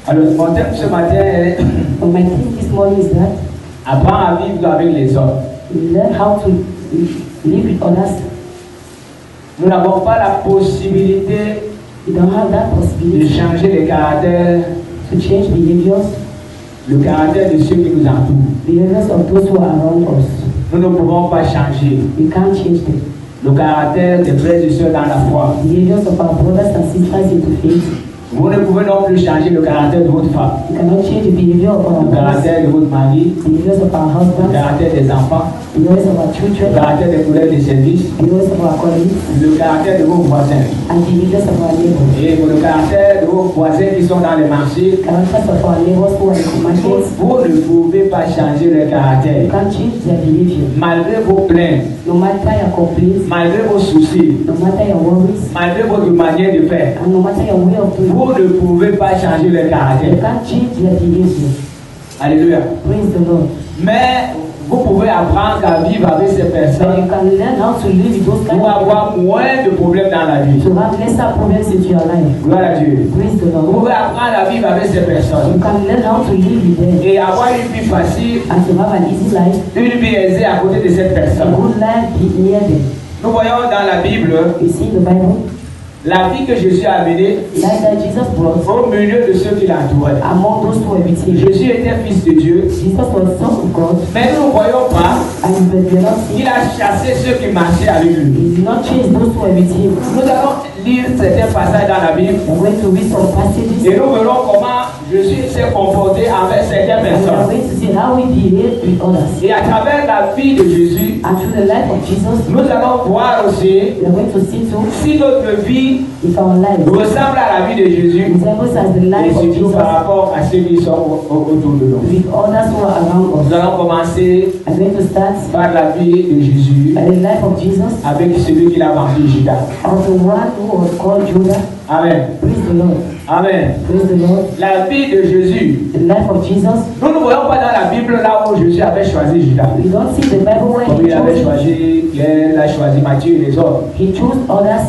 Alors, mon thème ce matin est My theme this morning is that apprendre à vivre avec les hommes. learn how to live with others. Nous n'avons pas la possibilité You don't have that de possibility changer les caractères, to change behaviors, le caractère de ceux qui nous entourent. behaviors of those who are around us. Nous ne pouvons pas changer We can't change them. le caractère des frères et sœurs dans la foi. Behaviors of our brothers and sisters into faith. Vous ne pouvez non plus changer le caractère de votre femme, We cannot change the behavior of our le brothers, caractère de votre mari, behaviors of our le husbands, caractère des enfants, behaviors of our le children, caractère des collègues de service, behaviors of our colleagues, le caractère de vos voisins and behaviors of our neighbors. et le caractère de vos voisins qui sont dans les marchés. Characters of our neighbors who are in commandments. Vous ne pouvez pas changer le You caractère. can't change their behavior. Malgré vos plaintes, No matter your complaints, malgré vos soucis, no matter your worries, malgré votre manière de faire, and no matter your way of doing, vous ne pouvez pas changer le you caractère. can't change their behavior. Alléluia. Praise the Lord. Mais vous pouvez apprendre à vivre avec ces So personnes you can learn how to live with those kind pour of avoir moins de problèmes dans la vie. to have lesser problems into your life. Gloire à Dieu. Praise the Vous Lord. pouvez apprendre à vivre avec ces You personnes can learn how to live with them et avoir une vie facile, and to have an easy life, une vie aisée à côté de cette a personne. good life be near them. Nous voyons dans la Bible You see in the Bible, la vie que Jésus a menée life that Jesus brought au milieu de ceux qui l'entouraient. among those who were with him. Jésus était fils de Dieu, Jesus was Son of God, mais nous ne voyons pas and we do not see. qu'il a chassé ceux qui marchaient avec lui. He did not chase those who were with him. Nous allons lire certains passages dans la Bible We're going to read some passages. et nous verrons comment Jésus s'est comporté avec certaines And we are personnes. going to see how we behave with others. Et à travers la vie de Jésus, And through the life of Jesus, nous allons voir aussi we are going to see too si notre vie if our life ressemble à la vie de Jésus resembles as the et life of surtout Jesus par rapport à ceux qui sont autour de nous. with others who are around Nous us. allons commencer I'm going to start par la vie de Jésus by the life of Jesus, avec celui qui l'a vendu, Judas. of the one who was called Judah. Amen. Praise the Lord. Amen. Praise the Lord. La vie de Jésus. The life of Jesus. Nous ne voyons pas dans la Bible là où Jésus avait choisi Judas. We don't see the Bible when Comme il avait he choisi Pierre, il a choisi Matthieu et les autres. chose others.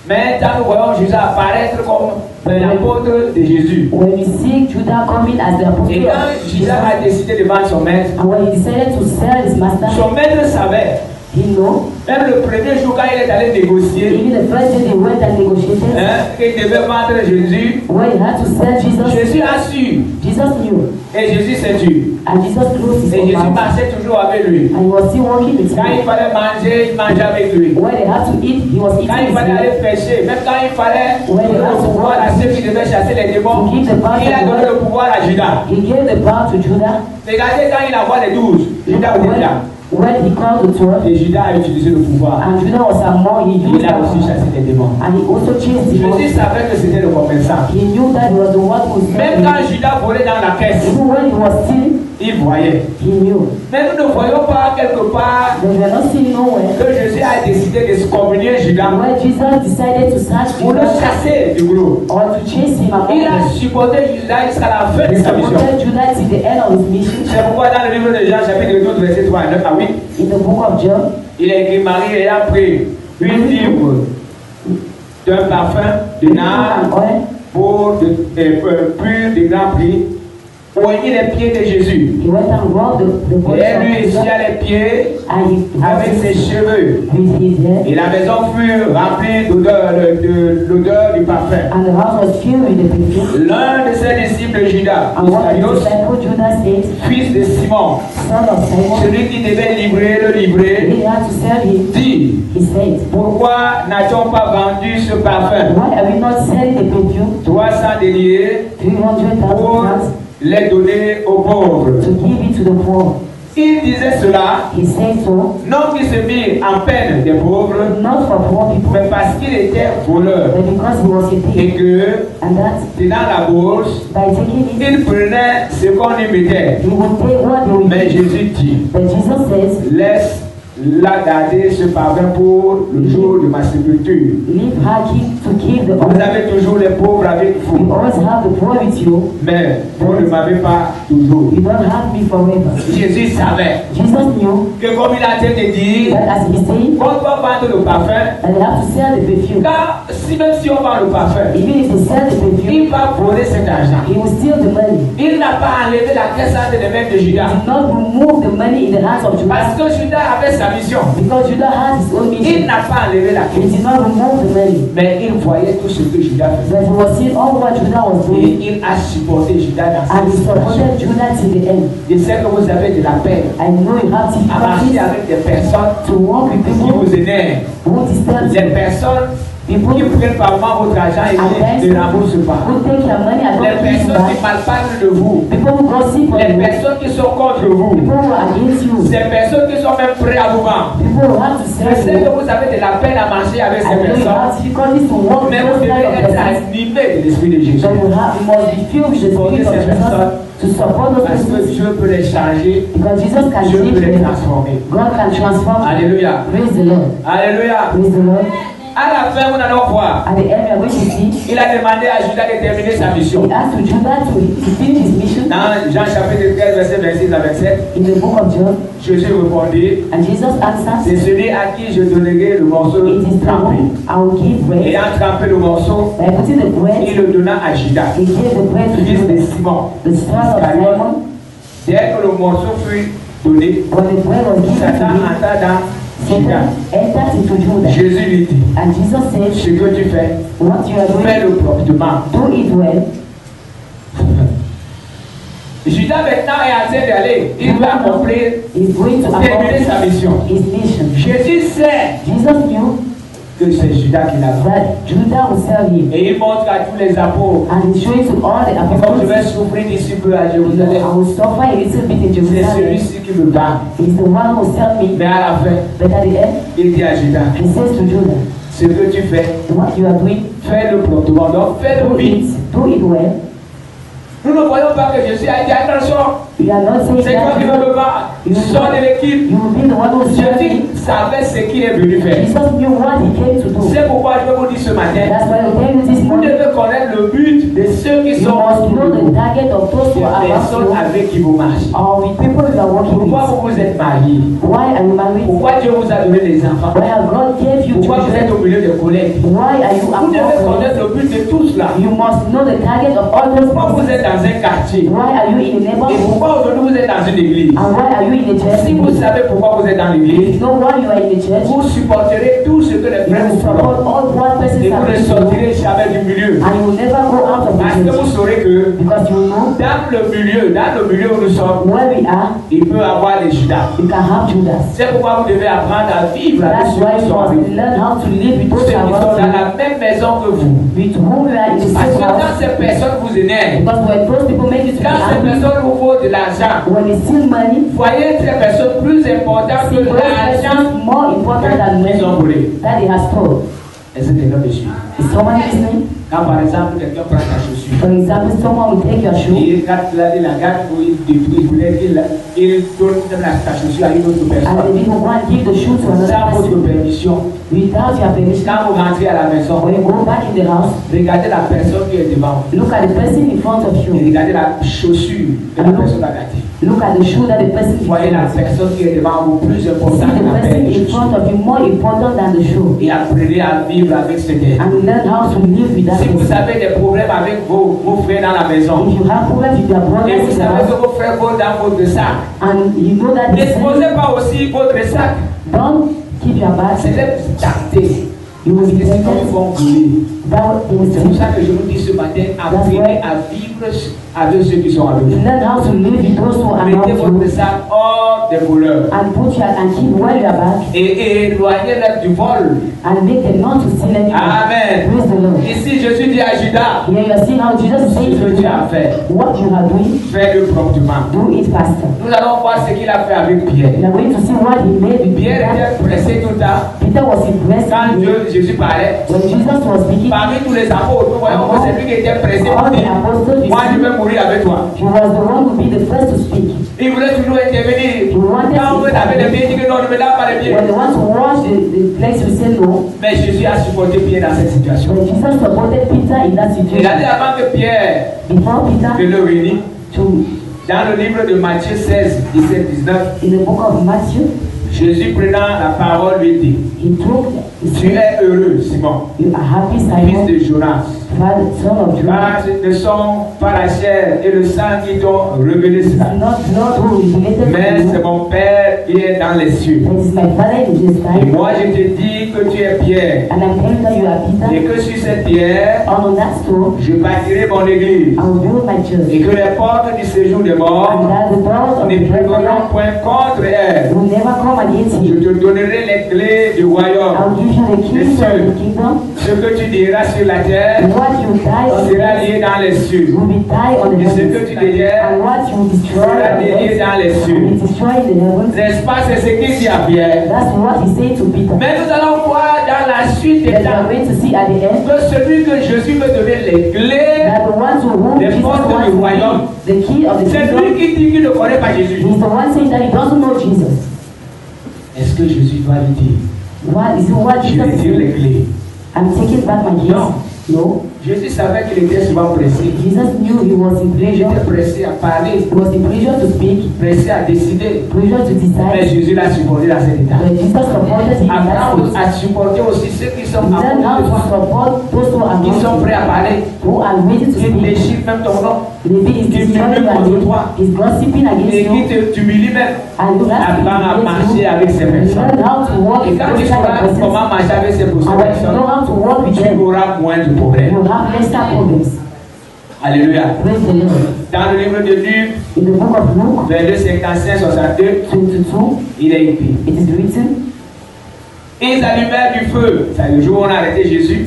Mais quand nous voyons Jésus apparaître comme l'apôtre de Jésus. When we see Judah coming as the Et apostle quand of Jésus Jesus, a décidé de vendre son maître, and when he decided to sell his master, son maître savait. he knew. Même le premier jour quand il est allé négocier, Even the first day they went and negotiated, qu'il devait vendre Jésus, when he had to sell Jesus, Jésus a su. Jesus knew. Et Jésus s'est tu. And Jesus closed his Et own Jésus mouth. marchait toujours avec lui. And he was still walking with Quand il him. fallait manger, il mangeait avec lui. When they had to eat, he was eating Quand il with fallait him. aller pêcher, même quand il fallait Ouais, donner le pouvoir à ceux qui devaient chasser les démons, il a donné le pouvoir à Judas. He gave the power to Judah. Regardez quand il envoie les 12, Judas était là. When he called the 12, Et Judas a utilisé le pouvoir. and Judah was among, he used Il a that aussi power. chassé les démons. And he also chased the Jésus demons. savait que c'était le compensant. He knew that he was the one who was Même quand Judas volait dans la caisse, even when he was stealing, il voyait. he knew. Mais nous ne voyons pas quelque part But we are not seeing nowhere que Jésus a décidé de se communier Judas where Jesus decided to search pour le Judah chasser du groupe. or to chase him among Il a them. supporté Judas jusqu'à la fin de He sa mission. supported Judah till the end of his mission. C'est pourquoi dans le livre de Jean, chapitre 12, verset 3 à 9 à 8, In the book of John, il est écrit Marie ayant pris une livre d'un parfum de nard and oil, pour pur de grand prix, oignit les pieds de Jésus. he went and rubbed the Et body elle lui of Jesus, essuia les pieds and he avec ses cheveux. with his hair, Et la maison fut remplie d'odeur, de l'odeur du parfum. and the house was filled with the perfume. L'un de ses disciples, Judas And what the Iscariot, disciple Judas said, fils de Simon, son of Simon, celui qui devait le livrer, he had to sell him. dit, He said, pourquoi n'a-t-on pas vendu ce parfum why are we not selling the perfume 300 deniers 300,000 pour pounds les donner aux pauvres? to give it to the poor? Il disait cela, He said so, non qu'il se mit en peine des pauvres, not for poor people, mais parce qu'il était voleur but because he was a et thief. que, And that tenant la bourse, by taking it, il prenait ce qu'on y mettait. he would take what they would Mais give. Jésus dit, But Jesus says, laisse l'a gardé ce parfum pour le jour de ma sépulture. Leave her to keep the Vous oil. avez toujours les pauvres avec You vous, always have the poor with you. mais vous ne m'avez pas toujours. You don't have me forever. Jésus savait Jesus knew que comme il a été de dire, that as he said, on doit vendre le parfum, that they have to sell the perfume. car même si on vend le parfum, Even if they sell the perfume, il va voler cet argent. he will steal the money. Il n'a pas enlevé la caisse entre les mains de He Judas. did not remove the money in the hands of Parce Judas que Judas avait sa mission. because Judas has his own Il mission. n'a pas enlevé la He caisse. did not remove the money. Mais il voyait tout ce que Judas faisait. But he was seeing all what Judas was Et doing il a supporté Judas dans and cette he situation. supported Judas till the end. Je sais que vous avez de la peine I know you have à marcher difficulties avec des personnes to walk with qui people vous énervent. who disturb Des you. personnes People qui who prennent par moment votre argent et ne remboursent pas. take your money and Les don't give you personnes qui back. malparlent de vous. People who gossip on Les you. personnes qui sont contre vous. People who are against you. Ces personnes qui sont même prêtes à vous vendre. People who have to Je serve sais que you. vous avez de la peine à marcher avec I ces know you personnes. have difficulties to walk with Mais vous those devez kind of être persons. animé de l'Esprit de Jésus. But you must be filled with the Spirit of Jesus to support those Parce que persons. Dieu peut les changer. Because Jesus can Dieu change peut les them. transformer. God can transform them. Alléluia. Praise the Lord. Alléluia. Praise the Lord. À la fin, nous allons voir. At the end, we are going to see. Il a demandé à Judas de terminer sa mission. He asked to Judas to finish his mission. Dans Jean chapitre 13, verset 26 à 27, In the book of John, Jésus répondit, and Jesus answered, c'est celui à qui je donnerai le morceau it is the trempé. one I will give bread. Ayant trempé le morceau, By putting the bread, il le donna à Judas, he gave the bread to fils de Judas, Simon. the son of Simon. Dès que le morceau fut donné, When the bread was given to Satan him, entra dans Judas. Satan entered into Judas. Jésus lui dit, And Jesus said, ce que tu fais, what you are doing, fais-le promptement. do it well. Judas maintenant est en train d'aller. Il va accomplir, He's going to terminer sa accomplish mission. his mission. Jésus sait Jesus knew que c'est Judas qui l'a fait. that Judas will serve him. Et il montre à tous les apôtres, And he's showing to all the comme je vais apostles, souffrir d'ici peu à I Jérusalem, will suffer a little bit in c'est Jerusalem. celui-ci qui me bat. He's the one who served me. Mais à la fin, But at the end, il dit à Judas, he says to Judas, ce que tu fais, what you are doing, fais-le promptement. Donc fais-le do vite. do it well. Nous ne voyons pas que Jésus a dit attention, You are not saying c'est toi qui vas me that battre. Sors de l'équipe. you will be the one who serves Jésus me. savait ce qu'il est venu faire. Jesus knew what he came to do. C'est pourquoi je vous dis ce matin, That's why I tell you this vous morning. devez connaître le but de ceux qui You sont must autour know de the vous, target of those who des are around personnes you avec qui vous marchez. or with people you are working Pourquoi with. vous vous êtes mariés? Why are you married? Pourquoi Dieu vous a donné des enfants? Why have God gave you Pourquoi vous êtes children? au milieu des collègues? Why are you Vous devez among connaître le but de tout cela. You must know the target of all those Pourquoi vous people. êtes dans un quartier? Why are you in a Et neighborhood? pourquoi aujourd'hui vous êtes dans une église? And why are you in a church? Si vous savez pourquoi vous êtes dans You l'église, know why you are in a church? vous supporterez tout ce que les You frères will vous feront. support all what persons Et are vous ne doing. sortirez jamais du milieu. And you will never go out of Parce the que vous church. saurez que Because you know dans le milieu où nous sommes, where we are, il peut y avoir les Judas. you can have Judas. C'est pourquoi vous devez apprendre à vivre avec That's ceux why qui you sont avec must vous. learn how to live with Ceux those qui sont around dans you, la même maison que vous. with whom you are in the Parce same que quand house. ces personnes vous énervent, Because when those people make you to be quand ces angry, personnes vous font de l'argent, when they steal money, voyez ces personnes plus importantes que see those l'argent persons more important than qu'ils ont money volé. that they have stolen. Et c'est des noms de suite. Is someone listening? Quand par exemple quelqu'un prend ta chaussure, For example, someone will take your shoe et quand il la garde, il voulait qu'il donne ta chaussure à une autre and the personne. people go and give the shoe to another Sans votre person permission, without your permission. quand vous rentrez à la maison, When you go back in the house, regardez la personne qui est devant vous. look at the person in front of Et you. regardez la chaussure que la personne a gardée. Look at the shoe that the person is Voyez la wearing. personne qui est devant vous plus See importante que the la paire person de in front chaussures. of you more important than the shoe. Et apprenez à vivre avec cette aide. And learn how to live with that Si vous person. avez des problèmes avec vos frères dans la maison, If you have problems with your et brothers vous in the savez que house, vos frères vont dans votre sac, and you know that they say, n'exposez pas aussi votre sac. don't keep your bag, C'est d'être tenté. you will Parce be que sinon ils tempted. vont brûler. That will C'est pour steal. ça que je vous dis ce matin, apprenez à vivre avec ceux qui sont avec vous. Learn how to live with those who are Mettez around votre you sac hors des voleurs and put your and keep well your bag et éloignez-les du vol. and make them not to steal anything. Amen. Praise the Lord. Ici, Jésus dit à Judas, Here you are seeing how Jesus is ce saying que to tu you, as fait, what you are doing, fais-le promptement. do it faster. Nous allons voir ce qu'il a fait avec We Pierre. are going to see what he made with Pierre Peter. était pressé tout le temps. Peter was impressed Quand with him. Jésus parlait, When Jesus was speaking, Parmi tous les apôtres, nous voyons que c'est lui qui était pressé pour all the dire, apostles, moi je vais mourir avec toi. he was the one to be the first to speak. Il voulait toujours intervenir. Quand on avait les pieds, il dit que non, ne me lave pas les pieds. When they want to wash the legs, we say no. Mais Jésus a supporté Pierre dans cette situation. But Jesus supported Peter in that Il a dit situation. avant que Pierre Before Peter ne le réunisse, to dans le livre de Matthieu 16, 17, 19, in the book of Matthew, Jésus prenant la parole lui dit, he took tu es heureux, Simon, you are happy, fils Simon, de Jonas. father, son of John. Car ce ne sont pas la chair et le sang qui t'ont révélé cela, Not blood who revealed mais to c'est you. mon Père qui est dans les cieux. It is my Father in this Et time. moi je te dis que tu es Pierre, And I'm telling that you are et Peter. que sur cette pierre, On that stone, je bâtirai mon église, I will build my church. et que les portes du séjour des And morts that the doors of ne the prévaudront devil point contre elle. will never come against Je you. te donnerai les clés du I royaume. will give you the keys of the kingdom. Ce que tu diras sur la terre And what you tie on the sera earth lié dans les cieux. will be tied on the Et ce que tu heavens. délières And what you destroy sera on the délié earth dans les will cieux. be destroyed in the heavens. N'est-ce pas, c'est ce qu'il dit à Pierre. That's what he said to Peter. Mais nous allons voir dans la suite des That we are temps going to see at the end que celui que Jésus veut donner les clés, that the one to whom Les Jesus portes du royaume. wants the key of the c'est lui kingdom, qui dit qu'il ne connaît pas Jésus. he's the one saying that he doesn't know Jesus. Est-ce que Jésus doit lui dire, What is it what je Jesus is retire les saying? clés? I'm taking back my keys. No. No. Jésus savait qu'il était souvent pressé. Jesus knew he was in Il pressure. était pressé à parler, He was in pressure to speak, pressé à décider. pressure to Mais decide. Jésus l'a supporté dans cet état. But Jesus supported him in that Apprendre state. à supporter aussi ceux qui sont He à learned côté how de to toi, support those who are qui sont not prêts à parler, who are ready to qui speak. déchirent même ton nom, Maybe he's qui destroying murmurent your contre name, toi, he's gossiping against et qui you, t'humilie même. and you have Apprendre à to marcher avec ces personnes. learn how to walk Et with quand tu those kind of sauras persons. comment marcher avec ces And when you know personnes, how to walk with tu them, auras moins de problèmes. you have lesser problems. Alléluia. Praise the Lord. Dans le livre de Luc, In the book of Luke 22, 55, 62, 22, il est écrit. it is written, Ils allumèrent du feu. C'est le jour où on a arrêté Jésus.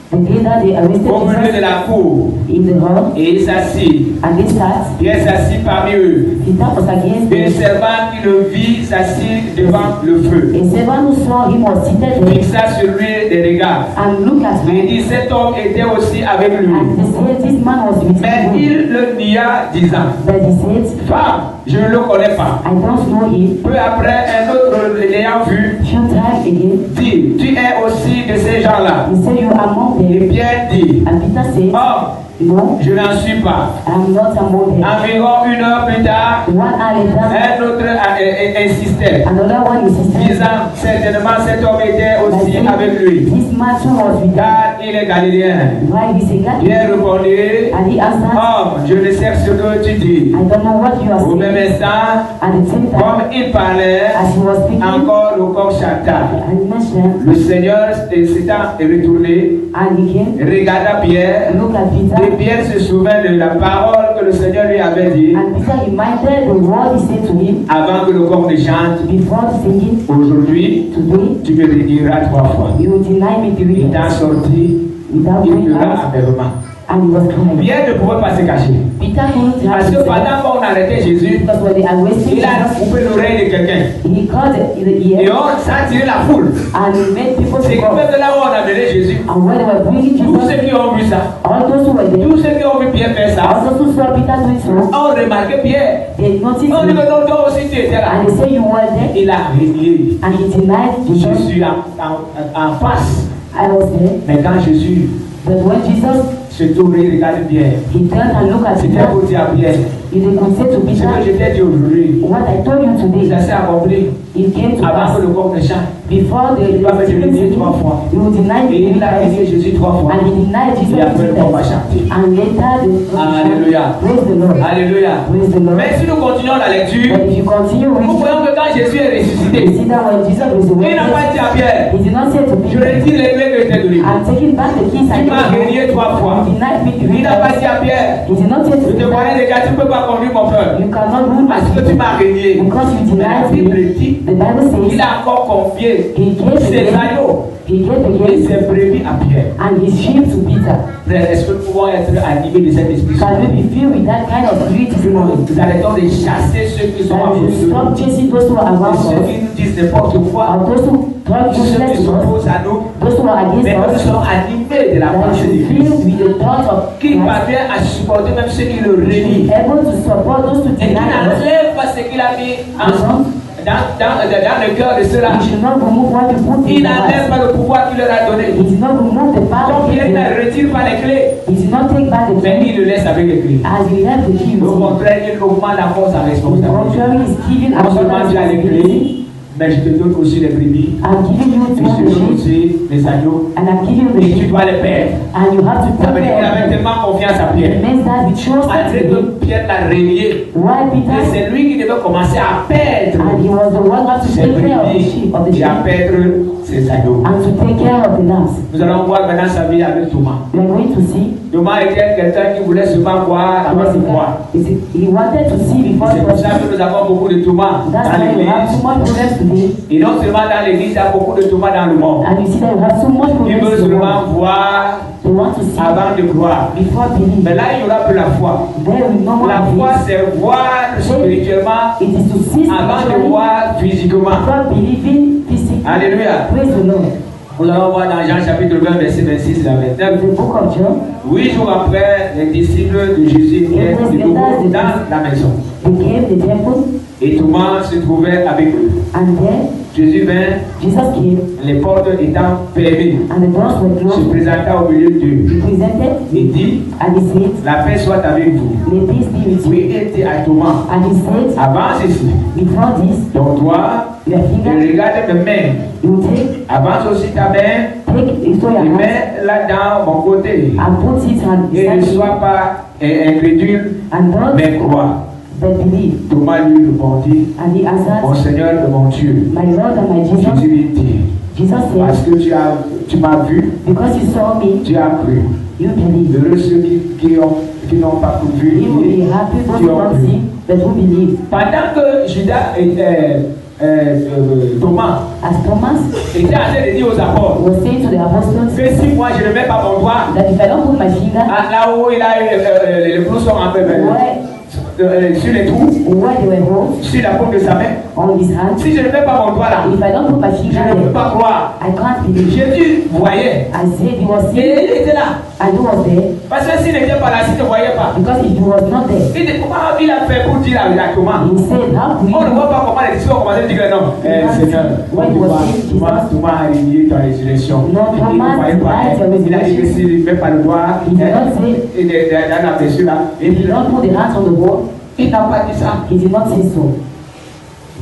the day that they arrested Au milieu de Jesus la cour. in the hall, Et il s'assit. and they sat, Pierre s'assit parmi eux. Peter was against Et le them. servant qui le vit s'assit devant le feu. A servant who saw him was seated there Fixa sur lui des regards. and looked at Il him, dit, cet homme était aussi avec lui. and he said, this man was with Mais him. il le nia, disant, But he said, femme, je ne le connais pas. I don't know him. Peu après, un autre l'ayant vu, Few times again, dit, tu es aussi de ces gens-là. he said, you are among Et them. Pierre dit, And Peter said, oh, no, je n'en suis pas. I am not among them. Environ 1 heure plus tard, 1 hour later, un autre insistait, another one insisted, disant, certainement cet homme était aussi avec lui, this man too was with them. car il est galiléen. Why he said that? Pierre répondit, And he answered, homme, je ne sais ce que tu dis. I don't know what you are Au même saying. instant, At the same time, comme il parlait, as he was speaking, encore le coq chanta. and he mentioned, Le Seigneur s'étant retourné, and he came, regarda Pierre, look at et Peter, Pierre se souvint de la parole que le Seigneur lui avait dit and Peter reminded the word he said to him avant que le coq ne chante. before singing, Aujourd'hui, today, tu me rediras 3 fois. you will deny me 3 Il t'a times. sorti, Without il going pleura out, amèrement. and he was crying. Pierre ne pouvait pas se cacher. Peter couldn't Parce hide que himself, pendant qu'on arrêtait Jésus, because when they arrested il a Jesus, coupé l'oreille de quelqu'un. he called in the Et ear, ça a tiré la foule. and he made people C'est to que go. même là où on a amené Jésus, And when they were bringing tous Jesus, ceux qui ont vu ça, all those who were there, tous ceux qui ont vu Pierre faire ça, all those who saw Peter doing so, ont remarqué Pierre. they noticed On dit him, que non, toi aussi tu étais là. and they say you were there, Il a renié. and he denied Je Jesus. suis en face. I was there. Mais quand Jésus But when Jesus, se tourne, il regarde Pierre. he turned and looked at C'était Peter, pour dire à Pierre, he could say to ce que Peter, je t'ai dit aujourd'hui, what I told you today, ça s'est accompli it came to avant pass. que le coq ne chante. Before the Il va me renier 3 fois. you will deny Et me il a renié Jésus 3 fois. and he denied Jesus Et après le coq va 3 times. chanter. And later the Alléluia. praise the Lord. Alléluia. Praise the Lord. Mais si nous continuons la lecture, But if you continue nous reading, voyons que quand Jésus est you ressuscité, see that when Jesus was il n'a pas resurrected, dit à Pierre, he did not say to je Peter, retire les clés que je t'ai données. I'm taking back the keys Tu I m'as gave renié you. 3 fois. He denied me Il 3 n'a pas times. dit à Pierre, He did not say to je te connais Peter, déjà, tu ne peux pas conduire mon peuple. you cannot rule my Parce que tu people m'as renié. because you Mais la denied Bible me. dit, The Bible il says a encore confié he gave ses them agneaux He gave the et gate ses brebis à Pierre. and his sheep to Peter. Frère, est-ce que nous pouvons être animés de cet esprit? Can we be filled with that kind of spirit this morning? Nous arrêtons de chasser ceux qui sont à That we côté de stop nous. chasing those who are around Ceux us, qui nous disent n'importe quoi, or those who talk ceux useless qui to us, s'opposent à nous, those who are mais against nous us. sommes animés de la That we pensée should de be Christ. filled with the thought of Qui Christ, parvient à supporter même ceux qui le renient. able to support those who Et qui deny us. n'enlève pas ce qu'il a mis dans le cœur de ceux-là. He should not remove what you put Il in the n'enlève heart. pas le pouvoir qu'il leur a donné. He did not remove the power Donc he Pierre gave. ne retire pas les clés, He did not take back the mais key il le laisse avec les clés. as he left the keys. Au contraire, il augmente encore sa On the responsabilité. contrary, is giving Non us seulement tu as les clés, mais je te donne aussi les brebis, I'm giving you et je the te donne sheep, aussi les agneaux, and I'm giving you the et tu sheep, dois les perdre. and you have to Ça take veut dire qu'il care avait of them. tellement confiance à Pierre. It means that we chose Malgré him, que Pierre l'a renié, why et Peter, c'est lui qui devait commencer à perdre and he was the one who had to ses take care of the sheep, brebis et à perdre ses agneaux. and to take care of the lambs. Nous allons voir maintenant sa vie avec Thomas. We are going to see. Thomas était quelqu'un qui voulait seulement voir avant de voir. He wanted to see before C'est he pour was. ça que nous avons beaucoup de Thomas That's dans why we have l'église. so much problems today, Et non seulement dans l'église, il y a beaucoup de Thomas dans le monde. and you see that we have so much Qui problems veut in the seulement world. voir They want to see avant de croire. before believe. Mais là, il n'y aura plus la foi. There is no more La foi, belief. c'est voir spirituellement It is to see avant de spiritually voir physiquement. before believing physically. Alléluia. Praise the Lord. Nous allons voir dans Jean chapitre 20, verset 26 à 29. The book of John, 8 jours après, les disciples de Jésus viennent de nouveau dans la maison. they came to the temple, Et Thomas se trouvait avec eux. and there Jésus vint, Jesus came, les portes étant fermées, and the doors were se closed. présenta au milieu d'eux. He presented, Et dit, and he said, la paix soit avec vous. may peace be with you. Oui, il dit à Thomas, And he said, avance ici, before this, ton doigt, your et finger, regarde mes mains. you take, Avance aussi ta main, take it to your et hand, mets-la dans mon côté. and put it on Et ne beside you, sois pas incrédule, and don't mais crois. but believe. Thomas lui répondit, And he mon answered, Seigneur et mon Dieu. my Lord and my Jesus. Jésus lui dit, Jesus parce said, que tu m'as vu, because you saw me, tu as cru. you believe. Heureux ceux qui n'ont pas vu You will be et happy those qui who ont don't cru. see, but who believe. Pendant que Judas et Thomas As Thomas étaient en train de dire aux apôtres was saying to the apostles, que si moi je ne mets pas mon doigt that if I don't put my finger là où il a eu les clous sont un peu sur les trous, where they were holes sur la paume de sa main, on his hand, si je ne mets pas mon doigt là, if I don't put my je finger ne peux there, pas croire. I can't believe. Jésus voyait I said he was et seeing, il était là. and he was there, Parce que s'il n'était pas là, s'il ne voyait pas, because if he was not there, il dit comment il a fait pour dire à Thomas. he said, how could On ne you? voit pas comment les disciples ont commencé à dire que non, Seigneur, Thomas a renié ta résurrection. Non, Il ne Thomas voyait pas. denied your Il a dit que resurrection. s'il ne met pas le doigt, He did not say, il est dans la blessure là. he did not put the hands on the wall, Il n'a pas dit ça. he did not say so.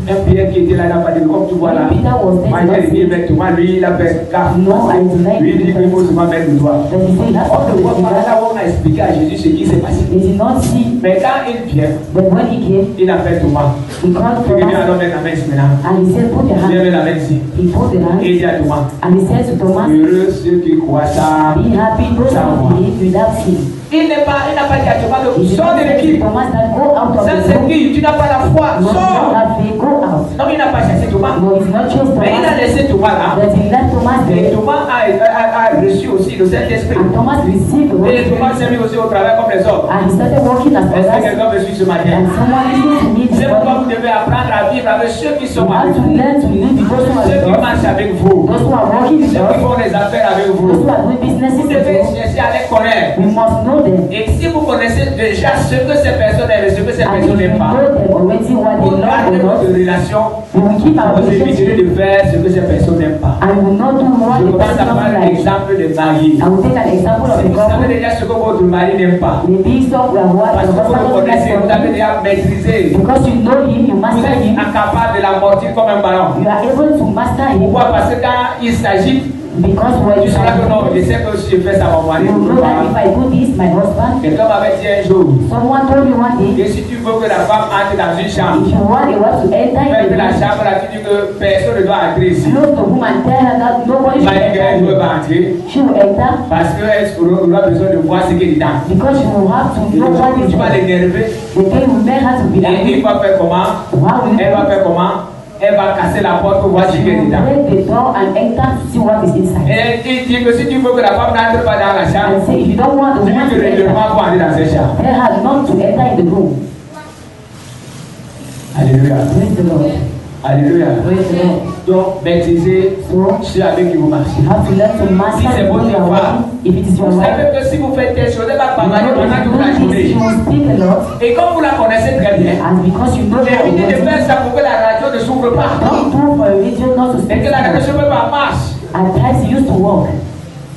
Un Pierre qui était là n'a pas dit comme tu vois là. Peter was there, Moi did not j'ai dit, say, mais Thomas lui il a fait gaffe. no, I deny Lui il dit qu'il faut it. seulement mettre le doigt. But he said, that's On not ne the voit pas finger. là où on a expliqué à Jésus ce qui s'est passé. They did not see, Mais quand il vient, but when he came, il appelle Thomas. he called Il dit Thomas, alors mets la main ici maintenant. and he said, put your Viens hand. mettre la main ici. He put the Et hand, il dit à Thomas, and he said to Thomas, heureux ceux qui croient ça. be happy, those who believe without sin. Il n'a pas dit à Thomas de He did sors not de say to l'équipe. Thomas that go out of Ça the c'est room. qui? Tu n'as pas la foi. You don't Sors. have faith, go out. Non, il n'a pas chassé Thomas. No, he's not chased Mais il a Thomas, laissé Thomas là. but he left Thomas Et there, Thomas a reçu aussi le Saint-Esprit. and Thomas received the Holy Et Thomas Spirit, s'est mis aussi au travail comme les autres. and he started walking as Est-ce que others, quelqu'un me suit ce matin? and someone listening to me this C'est pourquoi morning. vous devez apprendre à vivre avec ceux qui You sont have avec to vous. learn to live with those who are Ceux qui with us, marchent avec vous. those who are walking with Ceux qui us, font des affaires avec those vous. who are doing businesses Vous with devez us. chercher à les connaître. We must know them. Et si vous connaissez déjà ce que ces personnes aiment et ce que ces And if personnes we n'aiment pas, know them already what vous they love gardez or votre not, relation, we will keep our vous éviterez relationship de faire ce que ces personnes n'aiment pas. and we will not do what Je the commence à person prendre doesn't like. l'exemple de Marie. I will take an example of Si a vous savez couple. déjà ce que votre mari n'aime pas, Maybe some were what parce the que vous le husband doesn't connaissez, vous avez like. déjà maîtrisé, Because you know him, you vous master êtes him, incapable de l'amortir comme un ballon. you are able to master him. Pourquoi? Parce que quand il s'agit, Because when tu you sauras que non, je sais que si je fais ça à mon mari, you know that if I do this, my husband, quelqu'un m'avait dit un jour, someone told me one day, et si tu veux que la femme entre dans une chambre, if you want a wife to enter fais in que la the room, chambre là, tu dis que personne ne doit entrer ici. close the room and tell her that nobody should Malgré qu'elle ne enter. veut pas entrer, She will enter parce qu'elle aura besoin de voir ce qu'il est dedans. because she will have to Et know what donc, is tu vas there. l'énerver, The day will make her to be et il angry. va faire comment? How will Elle va faire comment? elle va casser la porte pour voir ce qui est dedans. break the door and enter to see what is inside. Et il dit que si tu veux que la femme n'entre pas dans la chambre, And say, if you don't want the dis-lui woman que to le enter, règlement pour entrer dans cette chambre. tell her not to enter in the room. Alléluia. Praise the Lord. Alléluia. Praise the Lord. Donc, maîtrisez ceux avec qui vous marchez. You have to learn to master Si c'est the votre way you are femme, walking. If it is your vous wife, savez que si vous faites des choses, elle va you parler know pendant if toute la you do this, journée. you will speak a lot. Et comme vous la connaissez très bien, And because you know how évitez de it faire is, ça pour que la radio ne s'ouvre pas. don't do for a radio not to Et speak. que la radio ne se met pas en marche. At times you used to walk.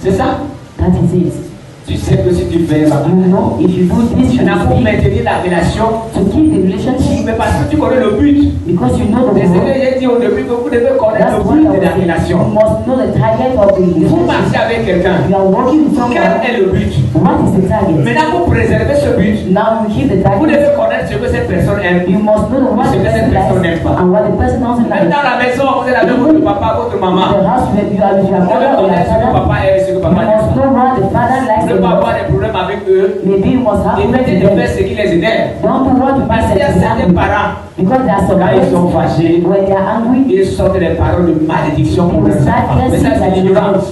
C'est ça? That is it. Tu sais que si tu fais ça, You know, if you do this, you maintenant pour will speak maintenir la relation, to keep the relationship mais parce que tu connais le but. because you know the C'est ce que goal. j'ai dit au début, que vous devez connaître That's le what but I de la was saying. relation. You must know the target of the Vous relationship. marchez avec quelqu'un. You are working with Quel someone. est le but? What is the target? Maintenant, pour préserver ce but, Now you keep the vous target. devez connaître ce que cette personne aime. You must know the what Ce the que cette person personne likes n'aime pas. and what the person doesn't Même like. dans la maison, vous êtes avec votre papa, votre In maman. the house you are with your Vous devez mother or your connaître ce que father. papa aime et ce que You papa n'aime must pas. know what the father likes Vous ne and pas avoir what. des problèmes avec eux. Maybe you must have Évitez to de them. faire ce qui les énerve. Don't do what you Parce qu'il y a make certains them parents, because there are some quand ils sont parents, fâchés, when they are angry, ils sortent des paroles de malédiction pour leurs enfants. Mais ça, c'est l'ignorance.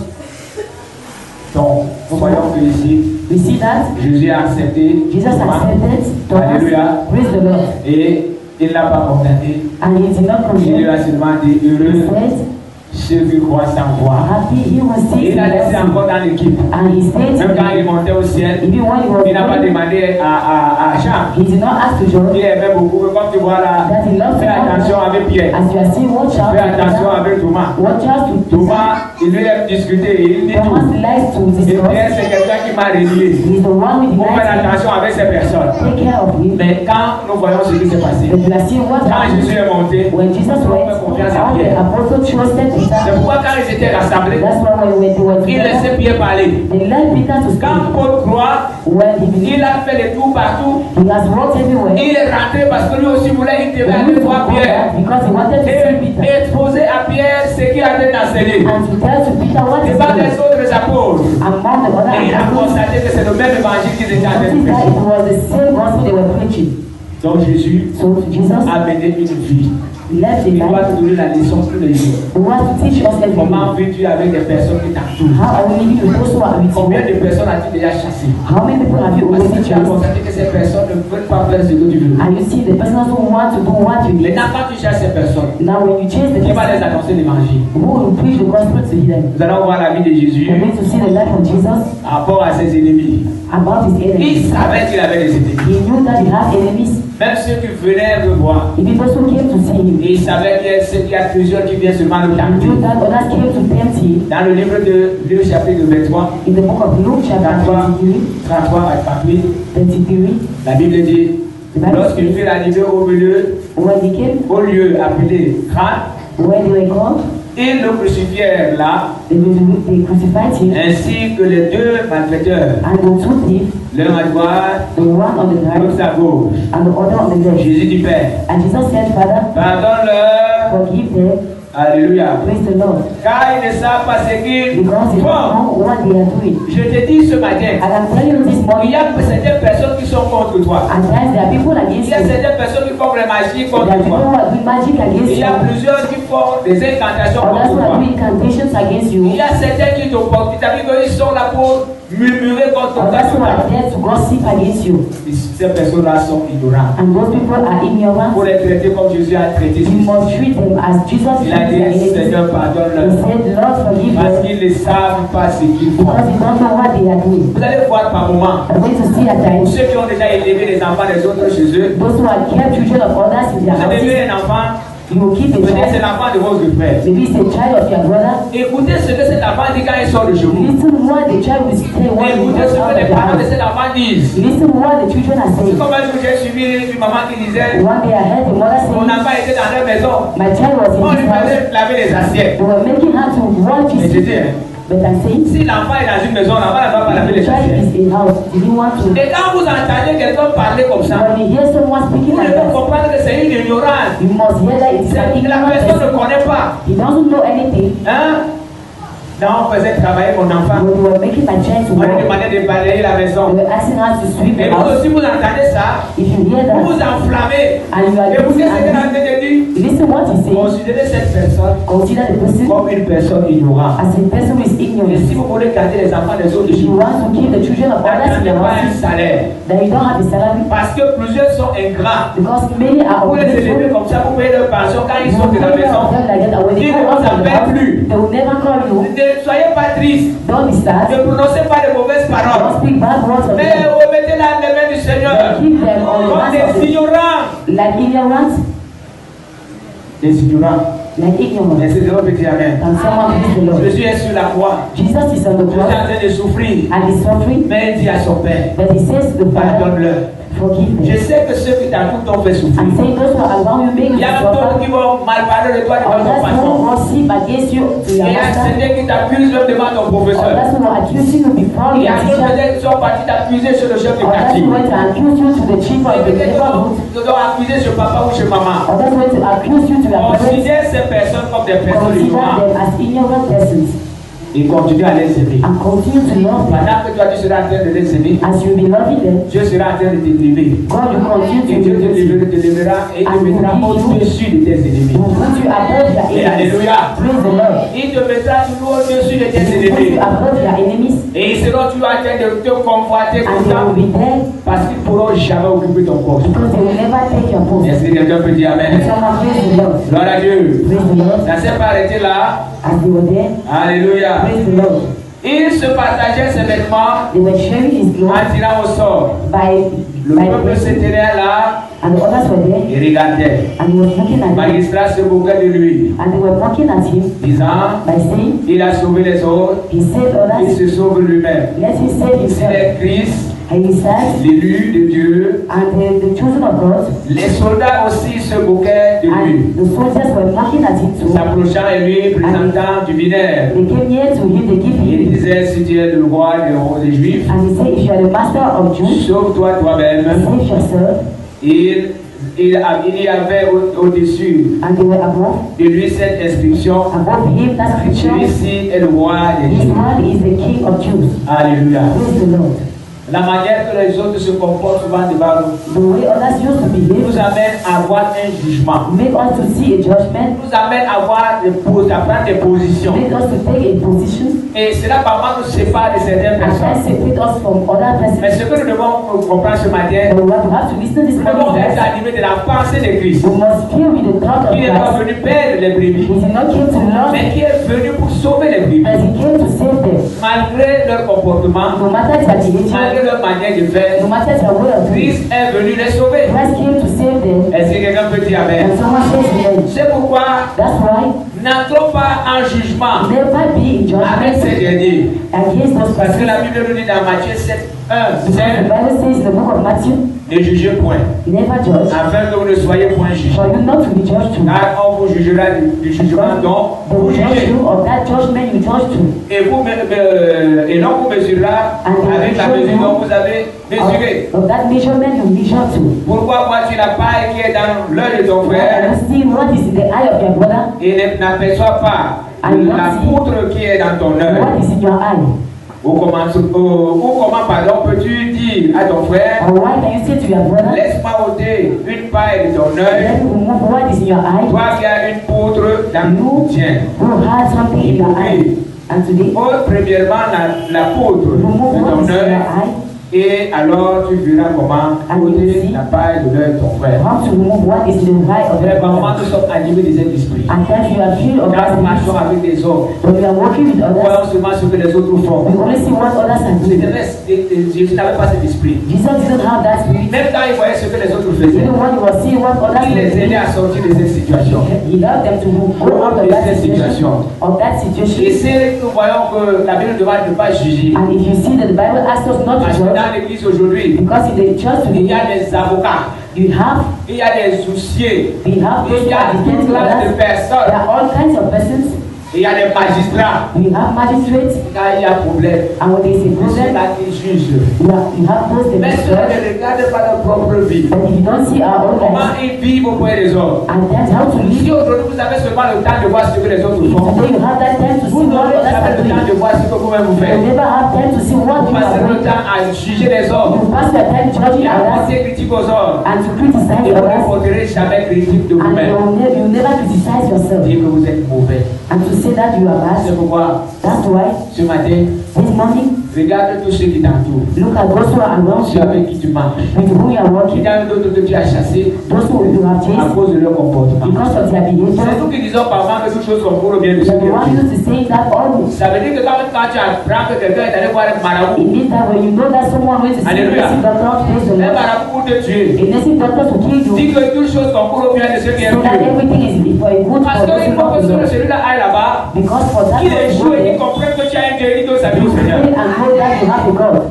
Donc, nous voyons que ici, we see that Jésus a accepté Jesus accepted Thomas. Alléluia. Praise the Lord. Et il n'a pas condamné. And he did not Il lui condemn. a seulement dit He heureux said, ceux qui croient sans voir. happy he was Et sick il a laissé encore dans l'équipe. and he stayed. Même quand il montait au ciel, Even when he was il n'a pas going, demandé à Jean. he did not ask to Il join. aimait beaucoup, mais comme tu vois là, That he loved fais attention to avec Pierre. as you are seeing, watch out. Fais attention avec Thomas. Watch out to Thomas, il lui aime discuter, il dit tout. Thomas likes to Et Pierre, discuss. c'est quelqu'un qui m'a relié. He is the one with Il faut faire likes attention avec ces personnes. to take care of him. Mais quand nous voyons ce qui s'est passé, But you are seeing what quand happened. Jésus est monté, When Jesus went, all the apostles trusted c'est Peter. pourquoi quand ils étaient rassemblés, That's why when they were il together, laissait Pierre parler. they let Peter to Quand speak. Paul croit, When he believed, il a fait le tour partout. he has walked everywhere. Il est rentré parce que lui aussi voulait, il devait He aller used to voir go Pierre. back because he wanted to see Et Peter exposer à Pierre ce qu'il avait enseigné. and to tell to Peter what is Devant les going autres apôtres. among the other Et il a apostles. constaté que c'est le même évangile qu'ils étaient en train de Notice that prêcher. it was the same gospel they were preaching. Donc Jésus So Jesus a mené une vie. left the Il doit life. te donner la leçon tous les jours. He wants to teach us Comment everything. vis-tu avec des personnes qui t'entourent? How are we living with those who are with Combien you? de personnes as-tu déjà chassé? How many people have you Parce que already tu as chased? constaté que ces personnes ne veulent pas faire ce que tu veux. And you see the persons who want to do what you need. Maintenant, quand tu chasses ces personnes, Now when you chase the qui va les person annoncer l'évangile? who will preach the gospel to them, Nous allons voir la vie de Jésus you're going to see the life of Jesus par rapport à ses ennemis. about his Il enemies. savait qu'il avait des ennemis. He knew that he had enemies. Même ceux qui venaient le voir. Even those who came to see him. Et il savait qu'il y a plusieurs qui viennent seulement le He tenter. knew that others came to tempt him. Dans le livre de Luc chapitre 23, In the book of Luke, chapter 23, 33 à 38, 33, la Bible dit, the Bible lorsqu'il says, fut arrivé when he came, au lieu appelé Crâne, when they were called, ils le crucifièrent là, they crucified him, ainsi que les deux malfaiteurs, and the two thieves, l'un à droite, the one on the l'autre right à gauche. and the other on the left. Jésus dit Père, And Jesus said, Father, pardonne-leur, forgive them, alléluia, praise the Lord, car ils ne savent pas ce qu'ils because they don't font. know what they are doing. Je te dis ce matin, And I'm telling you this il morning, y a certaines personnes qui sont contre toi. at times there are people Il against y a you. certaines personnes qui font des magies There contre are people toi. who are doing magic against Il y you. a plusieurs qui font des incantations Others contre who are toi. doing incantations against you. Il y a certains qui te portent, ils sont là pour murmurer contre toi. Others who are there to gossip against you. Ces personnes-là sont ignorantes. And those people are Pour ignorant. les traiter comme Jésus a traité You Jésus. must treat them as Jesus Il a treated their dit, enemies. Seigneur, He pardonne-leur. said, Lord, forgive Parce them qu'ils ne savent pas ce qu'ils font. because they don't know what they are doing. Vous allez voir par moments, I'm going to see at pour times ceux qui ont déjà élevé les enfants des autres chez eux, those who are kept children of others in their vous avez houses. élevé un enfant, You will keep a peut-être c'est child. l'enfant de votre frère. Maybe it's a child of your brother. Écoutez ce que cet enfant dit quand il sort de chez vous. Listen what the child will say when he Écoutez goes ce out que of les the parents de house. cet enfant disent. Listen what the children are C'est saying. comme un jour j'ai suivi une maman qui disait, One day I heard the mother mon saying, enfant était dans leur maison, my child was on in lui his house. faisait laver les assiettes. They were making her to watch Mais his je dis, hein, But I'm saying, si l'enfant est dans une maison, l'enfant ne va pas laver the les child assiettes. is in house. Did he want to? Et quand vous entendez quelqu'un parler comme ça, When you hear someone vous speaking like devez that, comprendre que c'est une ignorance. you must hear that it's an La ignorant personne ne person. connaît pas. He doesn't know anything. Hein? Là, on faisait travailler mon enfant. When we were making my child to On lui walk, demandait de balayer la we maison. were asking us to sweep Et the vous house. aussi, vous entendez ça. If you hear Vous vous that, enflammez. and you are Et vous getting qu'est-ce qu'elle est en angry, train de dire? listen what he says. Considérez cette personne Consider the person comme une personne ignorante. as a person who is Et ignorant. si vous voulez garder les enfants des autres, If you want to keep the children of others in n'attendez your pas un house, salaire. then you don't have a salary. Parce que plusieurs sont ingrats. Because many are Vous les élevez ungrateful. comme ça, vous payez leur pension quand ils You sortent de la pay maison. them like that, and when they Ils go ne out vous of the appellent house, plus. they will never call you. Ne soyez pas tristes. Don't be sad. Ne prononcez pas de mauvaises Don't paroles. speak bad words of Mais them. remettez-la dans les mains du Seigneur. Keep them on the Comme hands of des ignorants. like ignorant, Des ignorants. like ignorant. Mais c'est de l'autre petit amen. Can someone please the Lord? Jésus est sur la croix. Jesus is on the Jésus est en cross train de souffrir. and is suffering, Mais il dit à son Père, but he says to the Father, pardonne-leur. forgive Je them. sais que ceux qui t'entourent t'ont fait souffrir. I'm saying those who are around you make Il y you a d'autres suffer. qui vont mal parler de toi devant ton Others who patron. will gossip against you to Il your y a master. certains qui t'accusent même devant ton professeur. Others who will accuse you before Il y your a d'autres teacher. peut-être qui sont partis t'accuser sur le chef de Others quartier. who went to accuse you to the chief Et of the peut-être neighborhood. qu'ils t'ont accusé chez papa ou chez maman. Others went to accuse you to your parents. Considère ces personnes comme des personnes Consider ignorantes them as ignorant persons et continue à les aimer. and continue to love them. Pendant que toi tu seras en train de les aimer, As you be loving them, Dieu sera en train de te délivrer. God will continue Et Dieu to te deliver you. délivrera et te mettra au-dessus de tes ennemis. He will put you above your Et enemies. alléluia. Praise the Lord. Il te mettra toujours au-dessus de tes He will put ennemis. you above your enemies, Et ils seront toujours en train de te convoiter tout and le they temps will be there parce qu'ils ne pourront jamais occuper ton poste. because they will never take your post. Est-ce que quelqu'un peut dire Amen? Someone praise the Lord. Gloire à Dieu. Praise the Lord. Ça ne s'est pas arrêté là. As they were there, Alléluia. praise the Lord. Il se partageait ses vêtements They were sharing his en glory tirant au sort. by Le peuple se blessing, tenait là and the others were there, et regardait. and he was looking Le at them, magistrat se moquait de lui, and they were mocking at him disant by saying, il a sauvé les autres, he saved il others, se sauve lui-même. let him save S'il himself. est Christ, And he said, l'élu de Dieu, and the children of God, les soldats aussi se moquaient de lui, and the soldiers were mocking at him too. s'approchant de lui, présentant du vinaigre. They came near to him, they give Il him, disait, si tu es le roi des Juifs, and he said, if you are the master of Jews, sauve-toi toi-même. save yourself. Il y avait au-dessus And they were above, de lui cette inscription, above him, that scripture, celui-ci est le roi des this Juifs. one is the king of Jews. Alléluia. Praise the Lord. La manière que les autres se comportent souvent devant nous The way others used to behave nous amène à avoir un jugement, make us to see a judgment, nous amène à prendre des positions. make us to take a position, Et cela parfois nous sépare de certaines and then personnes. separate us from other Mais persons. ce que nous devons comprendre ce matin, And we have to listen to this nous devons morning. être animés de la pensée de Christ. We must feel with the thought of Il n'est pas Christ. venu perdre les brebis, He did not came to love, mais qui est venu pour sauver les brebis. but he came to save them. Malgré leur comportement, No matter their behavior, malgré leur manière de faire, no matter their way of doing, Christ est venu les sauver. Christ came to save them. Est-ce que quelqu'un peut dire Amen? And someone says amen. C'est pourquoi That's why n'entrons pas en jugement never be in avec ces judgment derniers. against those Parce que persons. la Bible nous dit dans Matthieu 7, 1, The Bible says in the book of Matthew, ne jugez point, never judge, afin que vous ne soyez point jugés. for you not to be judged too. Car on vous jugera du jugement dont They vous will judge jugez. you of that judgment you judge to. Et l'on vous mesurera avec la mesure dont vous avez mesuré. Of that measurement you measure to. Pourquoi vois-tu la paille qui est dans l'œil de ton And frère you see what is in the eye of your brother, et n'aperçois pas la poutre qui est dans ton œil? what is in your eye. Ou comment pardon, peux-tu dire à ton frère, Or why can you say to your brother, laisse-moi ôter une paille de ton œil, let me remove what is in your eye, toi qui as une poutre dans le tien? who has something in your eye. And today, Ôte premièrement la poutre de remove what ton is in œil, your eye, et alors tu verras comment ôter la paille de l'œil de ton frère. how to remove what is in the eye of your Frère, maman, brother. nous sommes animés des esprits. And then you are filled of Quand nous that marchons spirit. avec les autres, When you are working with nous others, voyons seulement ce que les autres font. we only see what others are doing. Jésus n'avait pas cet esprit. Jesus didn't have that spirit. Même quand il voyait ce que les autres faisaient, Even when he was seeing what others il were les doing, aidait à sortir de cette situation. he helped them to go out of that situation. Et si nous voyons que la Bible demande de ne pas juger, And if you see that the Bible asks us not to parce que judge, dans l'église aujourd'hui, because in the church il y today, a des avocats, you have il y a des souciers, we have those il y who a are toute defending classe de others. There personnes. are all kinds of persons. il y a des magistrats. We have magistrates, Quand il y a problème, and when there is a c'est problem, là qu'ils jugent. you have those that Mais si on ne regarde pas leur propre vie, but if you don't see our own comment lives, ils vivent auprès des autres. and that's how to Si live. aujourd'hui vous avez seulement le temps de voir ce que les autres font, Today you have that time to vous see what n'aurez others jamais are le temps doing. de voir ce que vous-même vous You faites. never have time to see what Vous you are passez le doing. temps à juger les autres, You pass your time judging et à others porter critique aux autres. and to criticize Et vous ne others, porterez jamais critique de and vous-même. you never criticize yourself, Dire que vous êtes mauvais. and to say that you are C'est bad. pourquoi, That's why ce matin, this morning, regarde tous ceux qui t'entourent. look at those who are around Ceux you, avec qui tu marches. with whom you are Il working, y a d'autres que tu as chassés those who you have à chased cause de leur comportement. because of their C'est behavior. nous qui disons parfois que toutes choses sont pour le bien de ceux But qui the one le used to say that always. Ça veut dire que quand tu apprends que quelqu'un est allé voir un It marabout, means that when you know that someone went to see a Alléluia. nursing doctor, praise the un Lord, marabout pour te tuer, a nursing doctor to kill you, dis que toutes choses sont pour le bien de ceux qui so aiment that Dieu. everything is for a good Parce for those qu'il who faut love que the Lord. celui-là aille là-bas, Because for that qu'il one to échoue go et qu'il there, comprenne que tu as un Dieu et qu'il doit s'appeler you au Seigneur. pray and know that you have a God.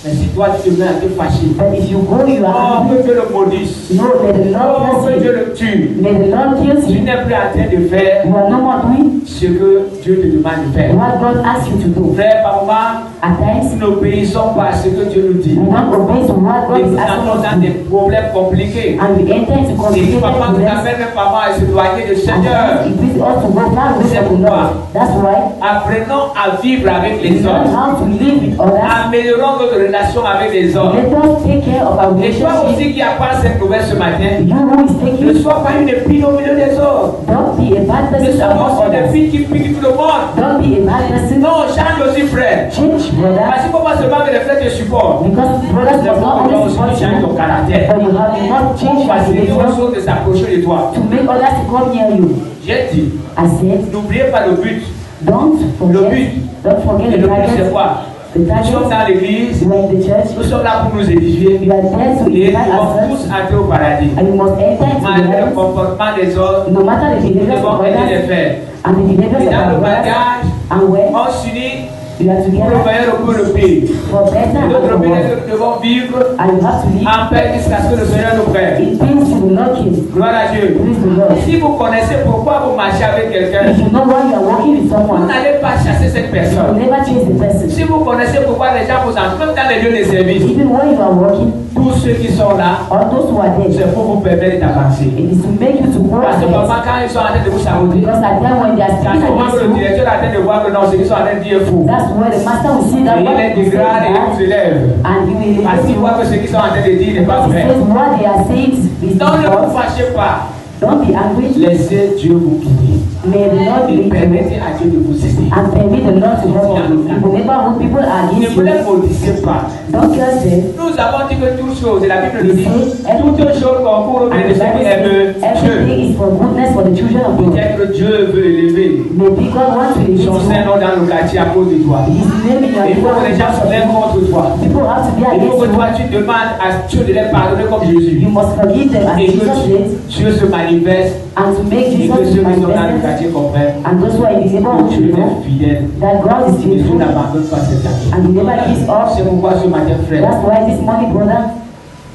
Mais si toi tu te mets à te fâcher, But if you go, you oh, are que angry. Dieu le maudisse, No, may the Lord oh, que bless Dieu you. le tue, May the Lord kills tu you. n'es plus en train de faire You are no more doing ce que Dieu te demande de faire. what God asks you to do. Frère, par moment, At times, nous n'obéissons pas à ce que Dieu nous dit. we don't obey to what God Et is nous asking entrons us dans to do. des problèmes compliqués. And we enter into Et complicated papa nous problems. amène même parfois à s'éloigner du And Seigneur. it brings us to go far away C'est from the pourquoi Lord. That's why apprenons à vivre avec we les learn autres. how to live with others. Améliorons notre relation avec les autres. Let us take care of our Et toi relationship. aussi qui apprends cette nouvelle ce matin, You who is ne taking, sois pas une épine au milieu des autres. don't be a bad Ne person sois pas among aussi une others. fille qui pique tout le monde. Don't be a bad person. Non, change aussi frère. Change, brother. Parce qu'il ne faut pas seulement que les frères te supportent. Because brothers Il must faut not que toi only aussi support tu changes you, ton caractère. but you have to not change Pour your faciliter aux behavior autres de s'approcher de toi. to make others to come near you. J'ai dit, I said, n'oubliez pas le but. don't Le forget, but. don't forget Et the le but c'est target. quoi? The Nous sommes target, dans l'église, you are in the church, nous sommes là pour nous édifier. you are there to Et nous invite devons tous ourselves, entrer au paradis. and you must enter into the Malgré le heavens, comportement des autres, no matter the nous behaviors devons of aider les others frères. and the behaviors Et of dans our le brothers, bagage, and when on s'unit you are pour le together meilleur ou pour le pire. for better Et and notre for but est worse, que nous devons vivre and you have to live en paix jusqu'à ce que le Seigneur nous prenne. in peace to the Lord King. Gloire à Dieu. Praise the Lord. Si vous connaissez pourquoi vous marchez avec quelqu'un, If you know why you are working with vous someone, n'allez pas chasser cette you personne. never chase the person. Si vous connaissez pourquoi les gens vous entrent, même dans les lieux de service, Even when you are working, tous ceux qui sont là, all those who are there, c'est pour vous permettre d'avancer. it is to make you to go Parce que ahead. parfois, quand ils sont en train de vous saboter, Because at time when they are quand speaking on voit que le against you, directeur est en train de voir que non, ce qu'ils sont en train de dire est faux. that's where the master will see Et that il what les you say is dégrade et il bad, vous élève. and he will Parce qu'il listen voit que ce qu'ils sont en train de dire n'est pas because he vrai. says what they are saying is Donc ne vous false. fâchez pas. Don't be angry. Laissez Dieu vous guider. May the Lord Et lead you permettez à Dieu de vous aider. and permit the Lord to help you. In the neighborhood, people are Ne against vous les you. maudissez pas. Don't curse them. Nous avons dit que toutes choses, et la Bible nous dit, toutes choses concourent au bien And de the ceux qui Bible aiment says Dieu. everything is for goodness for the children of God. Peut-être que Dieu veut élever Maybe God wants to elevate son you. Saint-Nom dans le quartier à cause de toi. His name in your Il faut que les gens se lèvent contre toi. People have to be Il faut que against toi you. tu demandes à Dieu de les pardonner comme Jésus. You must forgive them as Et Jesus que did, Dieu se manifeste and to make et Jesus que ceux qui sont dans le manifested, quartier comprennent and those who are in the neighborhood que to Dieu know est fidèle that God is et Dieu faithful n'abandonne pas ses amis. and He never gives up. C'est pourquoi ce matin, frère, That's why this morning, brother,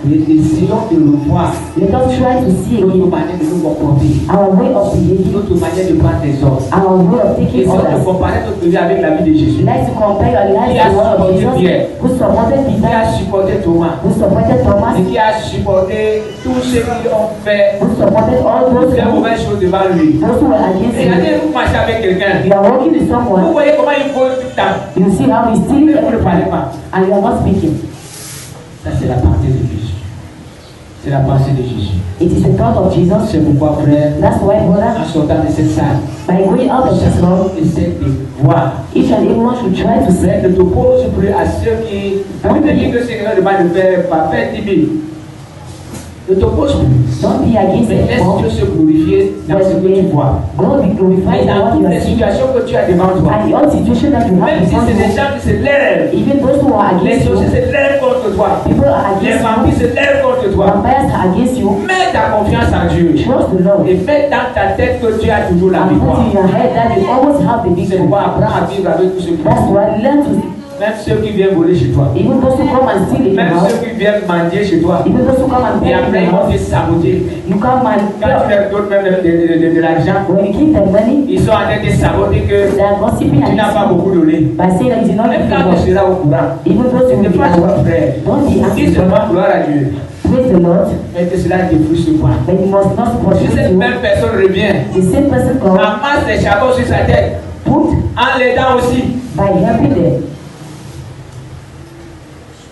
essayons de revoir let us try to see notre again manière de nous comporter, our way of behaving, notre manière de prendre les autres. our way of taking Essayons de others. comparer notre vie avec la vie de Jésus. Let's compare your life Qui a to one of supporté Jesus, Pierre? who supported Qui Peter, a supporté Thomas who supported Thomas, et qui a supporté tous ceux qui ont fait who supported all those des who mauvaises choses devant lui. were against Et him. regardez, vous marchez avec quelqu'un. You are working with Vous someone, voyez comment il vole tout le temps. you see how he's stealing Mais vous ne parlez everything, pas. and you are not speaking. Ça, c'est la pensée de Jésus. C'est la pensée de Jésus. It is the thought of Jesus. C'est pourquoi, frère, That's why, brother, en sortant de cette salle, by going out of this room, essaie de voir. each and everyone should try to say, Frère, ne t'oppose plus à ceux qui. La Bible dit que c'est quelqu'un de mal de faire, pas faire timide. Ne t'oppose plus. don't be against Mais laisse anyone, Dieu se glorifier dans ce que tu vois. God be Et glorified in dans what toutes you les are seeing, situations que tu as devant toi. and the old situation that you have Même si before c'est des you, gens qui se lèvent, even those who are les against sorciers you, se lèvent contre toi. people are Les against vampires you, se lèvent contre toi. vampires are against you, Mets ta confiance en Dieu. trust the Lord, Et mets dans ta tête que tu as toujours la and put victoire. in your head that you always have the C'est victory. pourquoi apprends à vivre avec tout ce qui That's why learn to Même ceux qui viennent voler chez toi. Even those who come and steal in your Même house. ceux qui viennent mendier chez toi. Even those who come and Et pay in après, ils your vont house. te saboter. You come and Quand tu leur donnes même de l'argent, when you give them money, ils sont en train de saboter que they are gossiping tu n'as pas and beaucoup donné. by saying that you did not Même give quand tu them seras au courant, even those tu who ne will be pas aware. ton frère. Don't be Dis angry. seulement gloire à Dieu. Praise the Lord, Et que cela te frustre pas. but you must not Si frustrate cette you. même personne revient, The same person come amasse les charbons sur sa tête, put en l'aidant aussi. by helping them.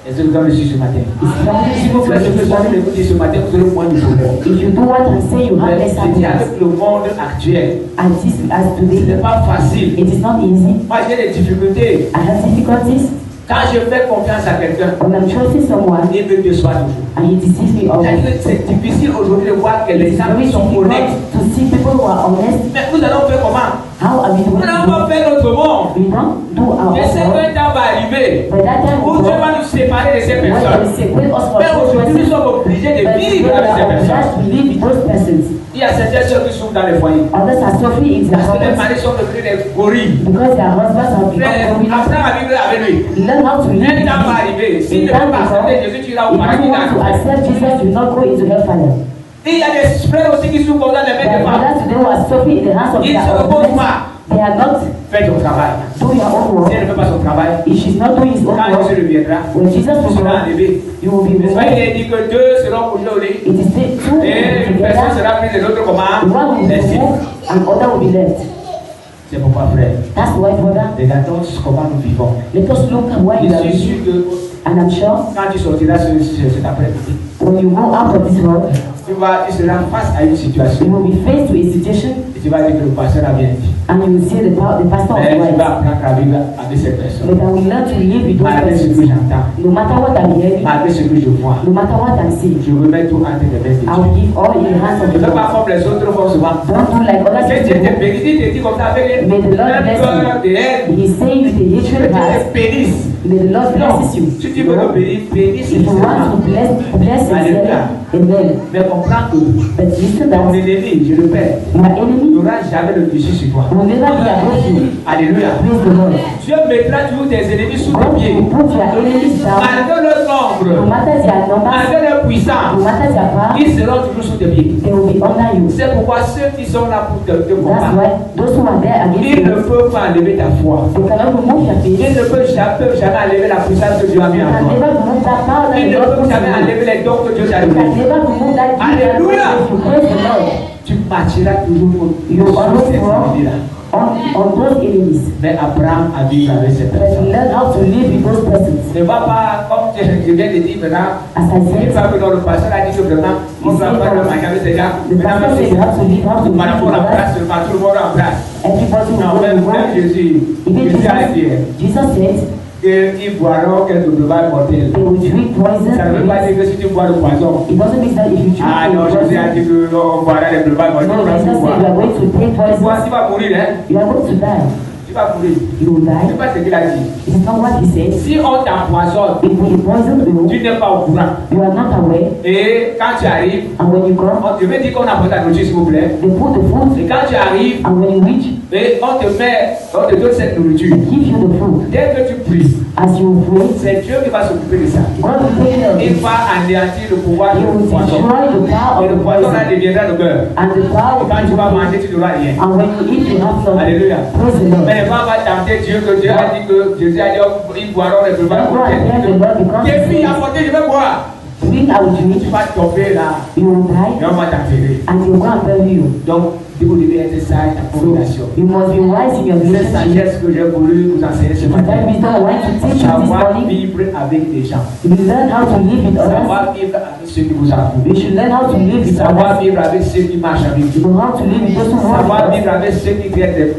Est-ce que vous avez reçu ce matin? It's Si vous faites ce que je something viens de vous dire ce matin, vous aurez moins de problèmes. if you do what I say, you have less Je dis happiness. avec le monde actuel, As ce today, n'est pas facile. it is not easy. Moi j'ai des difficultés. I have difficulties Quand je fais confiance à quelqu'un, when I'm trusting someone il me déçoit toujours. and he deceives me always. C'est-à-dire que c'est difficile aujourd'hui de voir que les It's gens very qui sont difficult honnêtes. to see people who are honest. Mais nous allons faire comment? How are we Nous doing? n'allons pas faire notre monde. We don't do our Je sais own work. qu'un temps va arriver But that time où will Dieu come va nous séparer de ces when they will personnes. separate us from Mais those aujourd'hui, nous persons. sommes obligés de But today vivre we avec ces are personnes. obliged to live with those persons. Il y a certaines sœurs qui souffrent dans les foyers. Others are suffering in their Parce que les houses maris sont devenus des gorilles. because their husbands have become Mais dominant. apprends à vivre avec lui. Learn how to live Un with temps va him. arriver. S'il In ne peut time pas to come, accepter Jésus, tu iras au if paradis you want to dans accept Jesus, you will not go into hellfire. Et il y a des frères aussi qui souffrent dans les mains There des are femmes. brothers today who are suffering in the hands of Ils ne their se reposent husbands. pas. They are not Fais ton travail. doing your own work. Si elle ne fait pas son travail, If she's not doing his own quand work, Jésus reviendra, when Jesus tu will seras come, enlevé. you will be Mais il removed. est dit que deux seront couchés au lit. It is two Et une personne together. sera prise de l'autre comment? One will be Laissée. removed and other will be left. C'est pourquoi, frère, That's why, brother, regardons comment nous vivons. let us look at why Je you are suis sûr living. que And I'm sure quand tu sortiras cet après-midi, when you go out of this world, tu seras face à une you situation will be faced with a situation et tu vas dire que le pasteur a bien dit. and you will see the pastor of Mais tu Christ. vas apprendre à vivre avec ces personnes. But I will learn to live with those Malgré ce que persons. j'entends, No matter what I'm hearing, malgré ce que je vois, no matter what I'm seeing, je remets tout entre les mains de I will Dieu. give all in the hands of Ne the fais pas Lord. comme les autres font souvent. Don't do like others Que Dieu te do. bénisse, il te dit comme ça avec les May the Lord bless peur de haine. He's saying with the Que hatred Dieu heart, te bénisse. may the Lord Non, blesses you. si tu veux me bénir, bénis If you want sincèrement. to bless sincerely, amen. Mais comprends que But listen ton that ennemi, je le répète, your enemy n'aura jamais le dessus sur toi. will never be above you. Alléluia. Praise the Lord. Dieu mettra toujours tes ennemis sous tes God pieds. will put your enemies down, Malgré leur no nombre, matter their numbers, malgré leur no puissance, matter their power, ils seront toujours sous tes pieds. they will be under you. C'est pourquoi ceux qui sont là pour te That's combattre, why those who are there against ils ne you, peuvent pas enlever ta foi. they cannot remove your Ils faith. ne peuvent jamais enlever la puissance que Dieu a mis You en can toi. never remove that power that Ils the ne Lord peuvent puts jamais in you. enlever les dons que Dieu t'a You can donnés. never remove that gift that Alléluia. God gives you. Praise the Lord. Tu marcheras toujours You sur always cette walk idée-là. on those enemies. Mais apprends à vivre avec ces But personnes. learn how to live with those persons. Ne va pas, comme je viens de dire maintenant, As I une said, fois que dans le pasteur a dit que vraiment, on ne va pas le manger avec ces gens. the Maintenant, pastor said you have to live, how to par live rapport à la with place, others. tout le monde en place. Everybody will Non, go même to work. Jésus, Even Jésus a dit Jesus said qu'ils boiront quelque breuvage mortel. they will drink poison. Ça ne veut pas dire que si tu bois le poison, It doesn't mean that if you drink ah non, Jésus a poison, dit qu'on boira des breuvages mortels. no, Tu vas Jesus said you boire. are going to take Tu poison. vas mourir, hein? You are going to die. Tu vas mourir. You will Ce n'est die. pas ce qu'il a dit. It is not what he said. Si on t'empoisonne, If we poison you, tu n'es pas au courant. you are not aware. Et quand tu arrives, And when you come, je vais dire qu'on apporte la nourriture, s'il vous plaît. they put the food. Et quand tu arrives, And when you reach, et on te donne cette nourriture. they give you the food. Dès que tu pries, As you pray, c'est Dieu qui va s'occuper de ça. God will take care of Il it. va anéantir le pouvoir He du will poison. destroy the power Et of le the poison là poison. deviendra le beurre. And the power Et quand tu vas of the manger, tu n'auras rien. And when you eat, you have some. Alléluia. Praise the Lord. Mais ne va pas tenter Dieu que Dieu a dit que Jésus a dit ils boiront les breuvages Don't go and tell the mortels. Lord because Tes filles apportées, je vais boire. drink, I will Tu drink. vas tomber là. You will die. Et on va t'enterrer. And you will go and bury you. Donc, vous devez être sage à vos relations. You must be wise in your C'est cette relationship. sagesse que j'ai voulu vous enseigner ce That matin. wisdom I want to teach you this Savoir morning. vivre avec des gens. You learn how to live with others. Savoir vivre avec ceux qui vous entourent. You should learn how to live with Savoir others. vivre avec ceux qui marchent avec You vous. know how to live with those who work Savoir with us. vivre avec ceux qui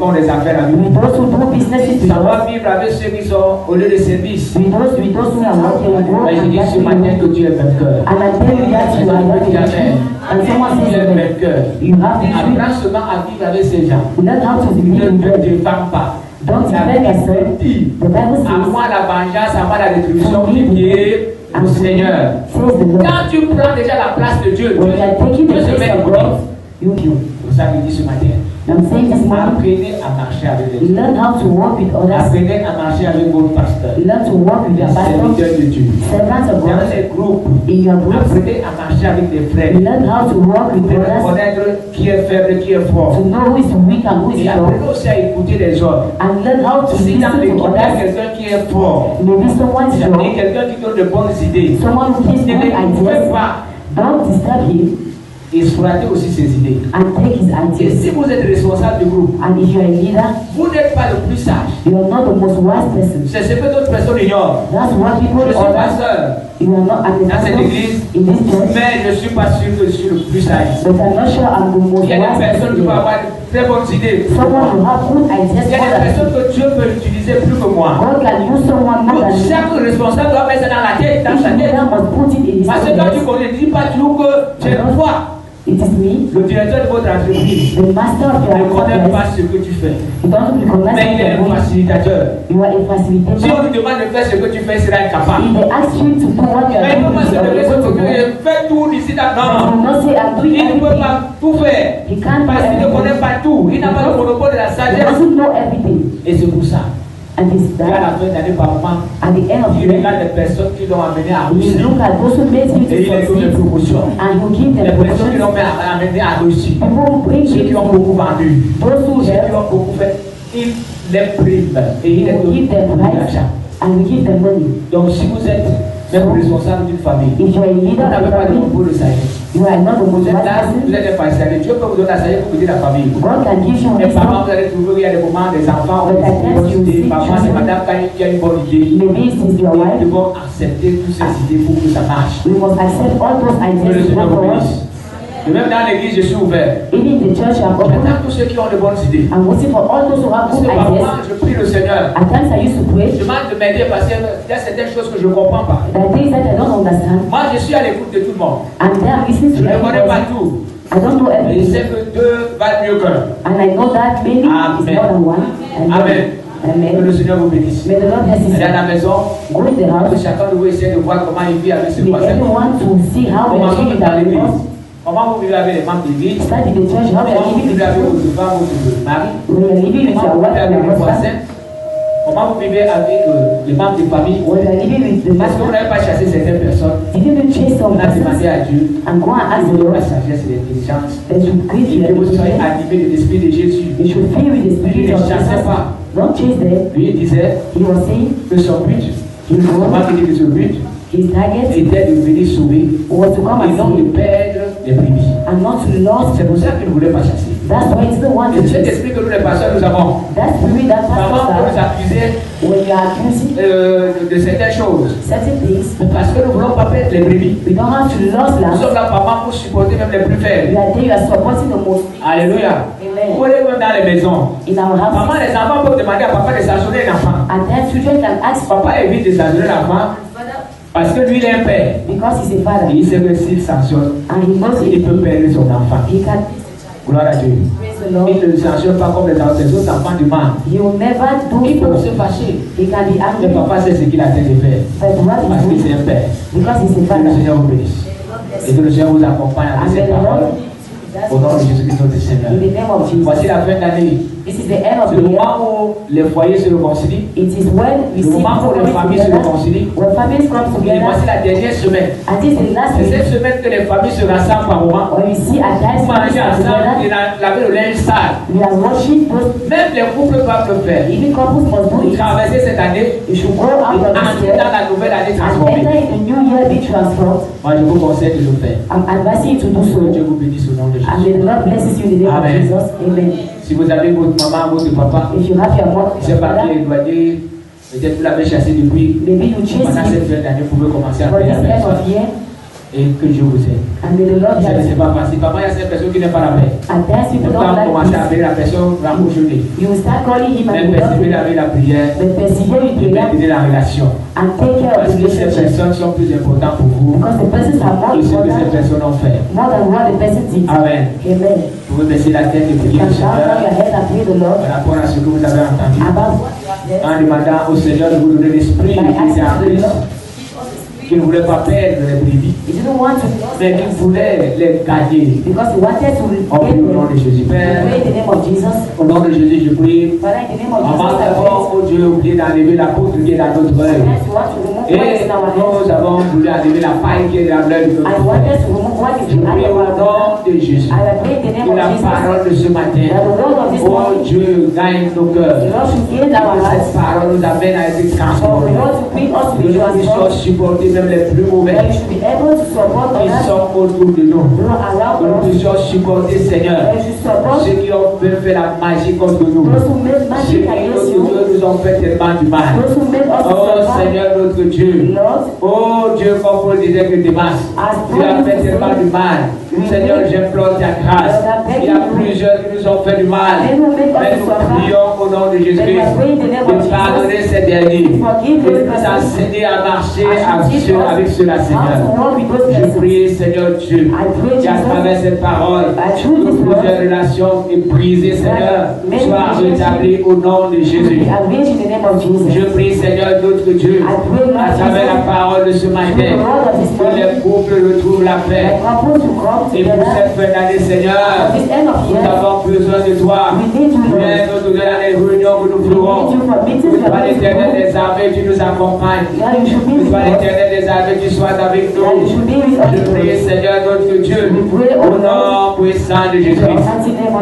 font des affaires avec With vous. those who do businesses with us. Savoir vivre avec ceux qui sont au lieu de service. With those who are working with work Mais je and dis ce that's matin you. que tu es vainqueur. And I tell you that you are not in Jamais. And someone Tu says es to them, vainqueur. you have to Apprends seulement à vivre avec ces gens. learn how to Ne live with te them. défends pas. Don't La defend Bible yourself. dit, The Bible à says, moi la vengeance, à moi la rétribution qui est au Seigneur. says the Lord. Quand tu prends déjà la place de Dieu, When you are taking the Dieu se met place de of côté. God, you do. C'est pour ça qu'il dit ce matin, I'm saying this morning, Apprenez à marcher avec les autres. learn how to walk with others. Apprenez à marcher avec votre pasteur. Learn to walk with Les your pastor, serviteurs de Dieu. servants of Dans God. les groupes, In your groups, apprenez à marcher avec des frères. learn how to walk with Apprenez à brothers, connaître qui est faible, qui est fort. to know who is weak and who is Et strong, apprenez aussi à écouter les autres. and learn how to Si dans listen l'équipe, to il y a others. quelqu'un qui est fort, Maybe someone is il y a strong, quelqu'un qui donne de bonnes idées, someone who gives ne good pouvez ideas. pas Don't disturb him exploiter aussi ses idées. and take his Et ideas. si vous êtes responsable du groupe, And if you are a leader, vous n'êtes pas le plus sage. you are not the most wise person. C'est ce que d'autres personnes ignorent. That's what people Je suis others. pasteur You are not an dans cette pastor église, in this church, mais je ne suis pas sûr que je suis le plus sage. but I'm not sure I'm the most Il y a des wise personnes qui person. vont avoir de très bonnes idées. Someone who have good Il ideas y a more des than personnes que Dieu peut utiliser plus que moi. God can use someone more Donc, than you. chaque responsable doit mettre ça dans la tête, dans sa Each tête. leader must put it in his Parce que own quand tu head. connais, ne dis pas toujours que tu es toi, It is me, le directeur de votre entreprise. the master of your Ne connaît enterprise. pas ce que tu fais. You don't recognize Mais il est un what you're doing. facilitateur. You are a Si on facilitator. lui demande de faire ce que tu fais, il sera incapable. If they ask you to do what you Mais are il ne peut pas doing, se you are lever able sur to le do. fais tout d'ici là. You Non. will not say I'm doing Il ne peut everything. pas tout faire. He can't do Parce qu'il ne connaît everything. pas tout. Il n'a pas le monopole de la He sagesse. doesn't know everything. Et c'est pour ça And it's qu'à that la fin d'année, par moment, at the end of the il day, regarde les personnes qui l'ont amené à you réussir. look at those who made him to Et il les donne des succeed promotions. and you give Les them personnes qui l'ont promotions. amené à réussir. People who bring Ceux qui him ont to beaucoup vendu. those who Ceux qui help, ont beaucoup fait. Il les prime. Et il les you donne give them beaucoup rights d'argent. and you give them money. Donc si vous êtes même responsable d'une famille, If you are a vous leader of n'avez a pas de family, monopole de sagesse. you are not the most Vous êtes wise là, vous person. êtes un facilitateur. Dieu peut vous donner la sagesse pour guider la famille. God can give you Les parents, wisdom. vous allez trouver, il y a des moments, des enfants, on But I des guess bonnes you idées. see Parfois, c'est children. madame qui a une bonne idée. Maybe it is your Ils wife. devront accepter toutes ces idées pour que ça marche. We must accept all those Que le ideas to Seigneur work vous for us. bénisse. Et même dans l'église, je suis ouvert. Even in the church, I'm open. J'attends tous ceux qui ont de bonnes idées. I'm waiting for all those who have Parce good que ideas. parfois, je prie le Seigneur. At times I used to pray. Je demande de m'aider parce qu'il y a certaines choses que je ne comprends pas. There are things that I don't understand. Moi, je suis à l'écoute de tout le monde. And then I'm listening Je to ne connais pas everybody. tout. I don't know Mais je everything. sais que deux valent mieux qu'un. And I know that many is Amen. more than one. Amen. Que le Amen. Seigneur vous bénisse. May the Lord bless Allez à you. la maison, Go in the que house. chacun de vous essaie de voir comment il vit avec ses May voisins. everyone to see how we Comment are vous living vivez dans our l'église. lives. Comment vous vivez avec les membres de l'église. Start in the church, how we are Comment vous living vivez with avec people. votre femme, votre mari. When you are living with Comment your vous wife vivez and avec your les husband. voisins. Comment vous vivez avec les membres de famille. When you are living with the Est-ce que vous master. n'avez pas chassé certaines personnes? Did you even chase On some a demandé persons à Dieu and go and ask de the donner Lord la sagesse et l'intelligence. that you increase Et your que vous soyez intelligence? animés de l'esprit de Jésus. You should fill with the spirit of Jesus. Don't chase them. Lui il disait He was saying que son but, his comment goal, il dit que son but his target était de venir sauver was to come et and non de save perdre les brebis. and not to lose. C'est pour ça qu'il ne voulait pas chasser. That's why it's the one Et to cet chase. esprit que nous les pasteurs nous avons, That spirit that parfois on pastors nous have, accusait when you are accusing de certaines choses. certain things, Mais parce que nous ne voulons pas perdre les brebis. we don't have to lose Nous last. sommes là parfois pour supporter même les plus faibles. You are there, you are supporting the most. Alléluia. Vous Amen. voyez même dans les maisons. In our house, Maman, les enfants peuvent demander à papa de sanctionner l'enfant. and then children can ask Papa évite de sanctionner l'enfant parce que lui il est un père. because he's a Et father il sait que s'il sanctionne, and he knows il peut perdre son enfant. he can Gloire à Dieu. praise the Lord. Il ne le sanctionne pas comme les autres enfants du monde. He will never do Il peut se so. fâcher. He can be Mais angry, papa sait ce qu'il a en train de faire. but what Parce he que doing c'est un père. because he's a Que le father. Seigneur vous bénisse. Et que le Seigneur vous accompagne avec And cette may the parole. Lord Au nom de Jésus-Christ notre Seigneur. in the name of Jesus. Voici la fin d'année. This is the end of C'est the le year. moment où les foyers se réconcilient. It is when we Le see moment où les people familles se coming together, réconcilient. when families come Et together, voici la dernière semaine. and this is the last C'est week, cette semaine que les familles se rassemblent par moment. when we see at times Pour manger families come ensemble et together, laver le linge sale. we are watching those, Même les couples doivent le faire. even couples must do Pour it. traverser cette année You should go et out of this entrer year dans la nouvelle année and transformée. enter in the new year be transformed. Moi, je vous conseille de le faire. I'm advising you to do Que so. Dieu vous bénisse au nom de And may Jésus. the Lord blesses you in the name Amen. of Jesus. Amen. Si vous avez votre maman, votre papa, If you have your mother, je ne sais pas qui est éloigné, peut-être vous l'avez chassé depuis. maybe you chase Pendant him cette fin d'année, vous pouvez commencer à for prier this la end of personne. year, Et que Dieu vous aide. and may the Lord Je ne bless sais you. pas facile. Parfois, il y a cette personne qui n'est pas la paix. At times people Donc, don't quand vous like commencez à this. appeler la personne, rapprochez-les. You will start calling him and Même you will not persévérer pray. avec la prière But persevere with et prayer maintenir la relation. and take care of Parce the que ces relationship. personnes sont plus importantes pour vous Because the persons are more que ce que ces important, personnes ont fait. more than what the person did. Amen. Amen. Vous pouvez baisser la tête et You prier can le bow down Seigneur your head and pray the Lord par rapport à ce que vous avez entendu. about what you have said. En demandant au Seigneur de vous donner l'esprit By qui est en asking the Christ. Lord qui ne voulait pas perdre les brebis, He didn't want to lose mais qui voulait les gagner. because he wanted to On prie au nom get de Jésus. them. Père, Pray in the name of Jesus. au nom de Jésus, je prie. Father, in the name of Jesus, Avant I d'abord, pray. oh Dieu, oublié d'enlever la poutre qui est dans notre œil. Yes, you want to remove what is Et in our hands. nous avons voulu enlever la paille qui est dans l'œil de I notre wanted œil. to remove what is Je behind prie our au nom de Jésus. I pray in the name Que of la Jesus. parole de ce matin, That the word of this oh morning, Dieu, gagne nos the cœurs. Lord should gain Que our hearts. cette parole nous amène à être For the transformés. Lord to bring us to Que be nous puissions transformed. supporter même les plus mauvais That we should be able to support qui others sont autour de nous. who are around Que nous us. puissions supporter, Seigneur, That we should support ceux qui ont fait la magie contre nous. those who made Ceux magic qui against you. nous ont fait tellement du mal. Those who made us Oh suffer. Seigneur notre Dieu. Lord, Oh Dieu, comme Paul disait que Démas, tu as fait tellement du mal. Seigneur, j'implore ta grâce. Il y a plusieurs qui nous ont fait du mal. Mais nous prions au nom de Jésus-Christ de pardonner ces derniers. Et de nous enseigner à marcher avec ceux-là, Seigneur. Je prie, Seigneur Dieu, qu'à travers cette parole, toute plusieurs relations est brisée, Seigneur, soit rétablie au nom de Jésus. Je prie, Seigneur, notre Dieu, à travers la parole de ce matin, que les couples retrouvent la paix. Et pour cette fin d'année, Seigneur, nous avons besoin de toi. Viens nous donner la réunion que nous ferons. Que toi, l'Éternel des armées, tu nous accompagnes. Que toi, l'Éternel des armées, tu sois avec nous. Je prie, Seigneur, notre Dieu, au nom puissant de Jésus-Christ.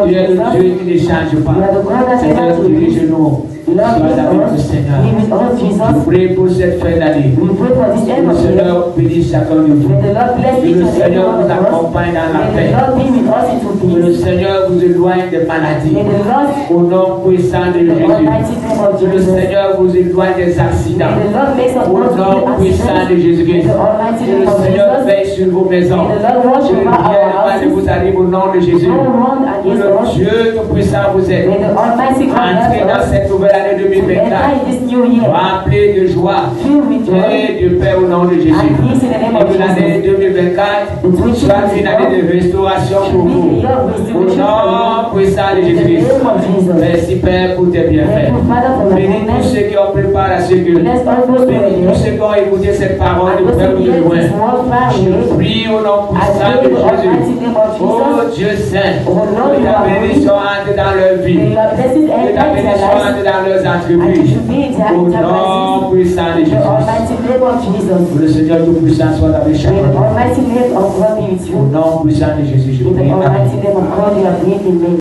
Tu es le Dieu qui ne change pas. Seigneur, dirige-nous. Sois avec nous, Seigneur. Je prie pour cette fin d'année. Que le Seigneur bénisse chacun de vous. Que le Seigneur nous accompagne dans la paix. Que le Seigneur vous éloigne des maladies. Au nom puissant de Jésus. Que le Seigneur vous éloigne des accidents. Au nom puissant de Jésus-Christ. Que le Seigneur veille sur vos maisons. Que le bien ne vous arrive au nom de Jésus. Que le Dieu tout-puissant vous aide. Entrez dans cette nouvelle année 2024. Rempli de joie et de paix au nom de Jésus. Et que l'année 2024 soit une année de restauration pour vous. Au nom puissant de Jésus-Christ. Merci Père pour tes bienfaits. Bénis tous ceux qui ont préparé à ce que. Bénis tous ceux qui ont écouté cette parole de près ou de loin. Je prie au nom puissant de Jésus. Oh Dieu Saint, que ta bénédiction entre dans leur vie. Que ta bénédiction entre dans leurs entreprises. Au nom puissant de Jésus. Que le Seigneur Tout-Puissant soit avec chacun. Au nom puissant de Jésus, je prie. Amen.